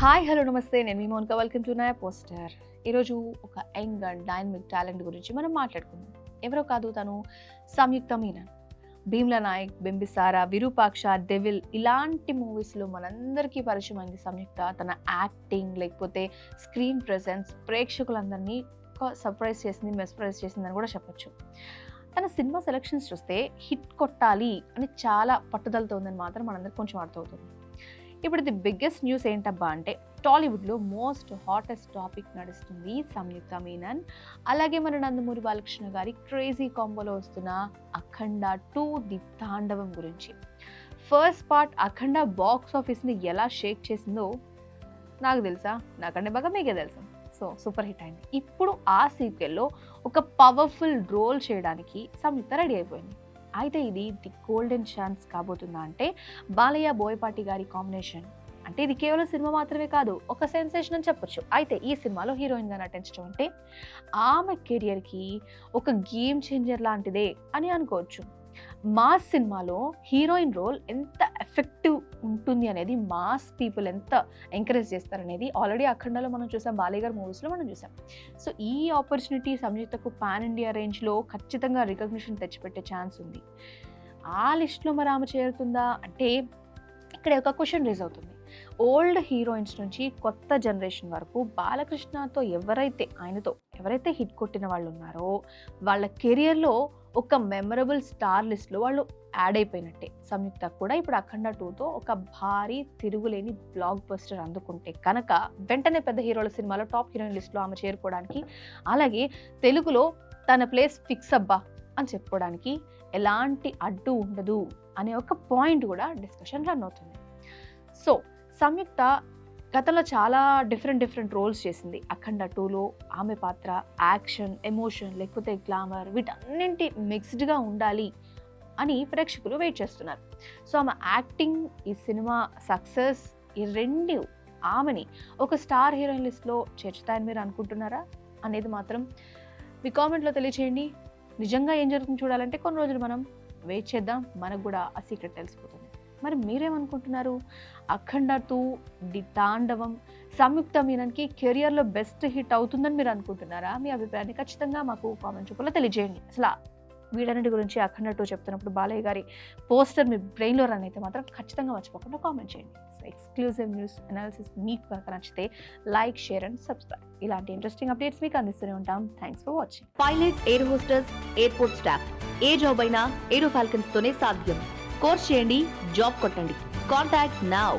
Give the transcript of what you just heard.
Hi hello నమస్తే, నేను మీ Monika. Welcome to నయా పోస్టర్. ఈరోజు ఒక యంగ్ అండ్ డైనమిక్ టాలెంట్ గురించి మనం మాట్లాడుకుందాం. ఎవరో కాదు, తను సంయుక్త మీనన్. భీమ్లా నాయక్, బింబిసారా, విరూపాక్ష, డెవిల్ ఇలాంటి మూవీస్లో మనందరికీ పరిచయమైంది సంయుక్త. తన యాక్టింగ్ లేకపోతే స్క్రీన్ ప్రెజెన్స్ ప్రేక్షకులందరినీ సర్ప్రైజ్ చేసింది, మెస్ప్రైజ్ చేసిందని కూడా చెప్పొచ్చు. తన సినిమా సెలెక్షన్స్ చూస్తే హిట్ కొట్టాలి అని చాలా పట్టుదలతో ఉందని మాత్రం మనందరికి కొంచెం అర్థమవుతుంది. ఇప్పుడు ది బిగ్గెస్ట్ న్యూస్ ఏంటబ్బా అంటే, టాలీవుడ్లో మోస్ట్ హాటెస్ట్ టాపిక్ నడుస్తుంది సంయుక్త మీనన్, అలాగే మన నందమూరి బాలకృష్ణ గారి క్రేజీ కాంబోలో వస్తున్న అఖండ 2 ది తాండవం గురించి. ఫస్ట్ పార్ట్ అఖండ బాక్స్ ఆఫీస్ని ఎలా షేక్ చేసిందో నాకు తెలుసా, నాకంటే బాగా మీకే తెలుసు. సో సూపర్ హిట్ అయింది. ఇప్పుడు ఆ సీక్వెల్లో ఒక పవర్ఫుల్ రోల్ చేయడానికి సంయుక్త రెడీ అయిపోయింది. అయితే ఇది ది గోల్డెన్ ఛాన్స్ కాబోతుందా అంటే, బాలయ్య బోయపాటి గారి కాంబినేషన్ అంటే ఇది కేవలం సినిమా మాత్రమే కాదు, ఒక సెన్సేషన్ అని చెప్పొచ్చు. అయితే ఈ సినిమాలో హీరోయిన్గా నటించడం అంటే ఆమె కెరియర్కి ఒక గేమ్ చేంజర్ లాంటిదే అని అనుకోవచ్చు. మాస్ సినిమాలో హీరోయిన్ రోల్ ఎంత ఎఫెక్టివ్ ఉంటుంది అనేది, మాస్ పీపుల్ ఎంత ఎంకరేజ్ చేస్తారనేది ఆల్రెడీ అఖండలో మనం చూసాం, బాలయ్య గారి మూవీస్లో మనం చూసాం. సో ఈ ఆపర్చునిటీ సంయుక్తకు పాన్ ఇండియా రేంజ్లో ఖచ్చితంగా రికగ్నిషన్ తెచ్చిపెట్టే ఛాన్స్ ఉంది. ఆ లిస్ట్లో మరి ఆమె చేరుతుందా అంటే, ఇక్కడ ఒక క్వశ్చన్ రేజ్ అవుతుంది. ఓల్డ్ హీరోయిన్స్ నుంచి కొత్త జనరేషన్ వరకు బాలకృష్ణతో ఎవరైతే హిట్ కొట్టిన వాళ్ళు ఉన్నారో వాళ్ళ కెరియర్లో ఒక మెమరబుల్ స్టార్ లిస్ట్లో వాళ్ళు యాడ్ అయిపోయినట్టే. సంయుక్త కూడా ఇప్పుడు అఖండ 2తో ఒక భారీ తిరుగులేని బ్లాక్ బస్టర్ అందుకుంటే కనుక వెంటనే పెద్ద హీరోల సినిమాలో టాప్ హీరోయిన్ లిస్ట్లో ఆమె చేరుకోవడానికి, అలాగే తెలుగులో తన ప్లేస్ ఫిక్స్ అబ్బా అని చెప్పుకోవడానికి ఎలాంటి అడ్డు ఉండదు అనే ఒక పాయింట్ కూడా డిస్కషన్ రన్ అవుతుంది. సో సంయుక్త గతంలో చాలా డిఫరెంట్ రోల్స్ చేసింది. అఖండ 2లో ఆమె పాత్ర యాక్షన్, ఎమోషన్ లేకపోతే గ్లామర్ వీటన్నింటి మిక్స్డ్గా ఉండాలి అని ప్రేక్షకులు వెయిట్ చేస్తున్నారు. సో ఆమె యాక్టింగ్, ఈ సినిమా సక్సెస్, ఈ రెండు ఆమెని ఒక స్టార్ హీరోయిన్ లిస్ట్లో చేర్చుతాయని మీరు అనుకుంటున్నారా అనేది మాత్రం మీ కామెంట్లో తెలియచేయండి. నిజంగా ఏం జరుగుతుందో చూడాలంటే కొన్ని రోజులు మనం వెయిట్ చేద్దాం, మనకు కూడా ఆ సీక్రెట్ తెలిసిపోతుంది. మరి మీరేమనుకుంటున్నారు? అఖండ 2 ది తాండవం సంయుక్త మీనన్కి కెరియర్లో బెస్ట్ హిట్ అవుతుందని మీరు అనుకుంటున్నారా? మీ అభిప్రాయాన్ని ఖచ్చితంగా మాకు కామెంట్ రూపంలో తెలియజేయండి. అసలు వీటన్నిటి గురించి అఖండ 2 చెప్తున్నప్పుడు బాలయ్య గారి పోస్టర్ మీ బ్రెయిన్లో రన్ అయితే మాత్రం ఖచ్చితంగా మర్చిపోకుండా కామెంట్ చేయండి. సో ఎక్స్క్లూజివ్ న్యూస్ అనాలిసిస్ మీకు కనుక నచ్చితే లైక్, షేర్ అండ్ సబ్స్క్రైబ్. ఇలాంటి ఇంట్రెస్టింగ్ అప్డేట్స్ మీకు అందిస్తూనే ఉంటాం. Thanks for watching. Pilot, air hostess, airport staff, A job అయినా ఏరో ఫాల్కన్స్ తోనే సాధ్యం. కోర్స్ చేయండి, జాబ్ కొట్టండి. Contact now.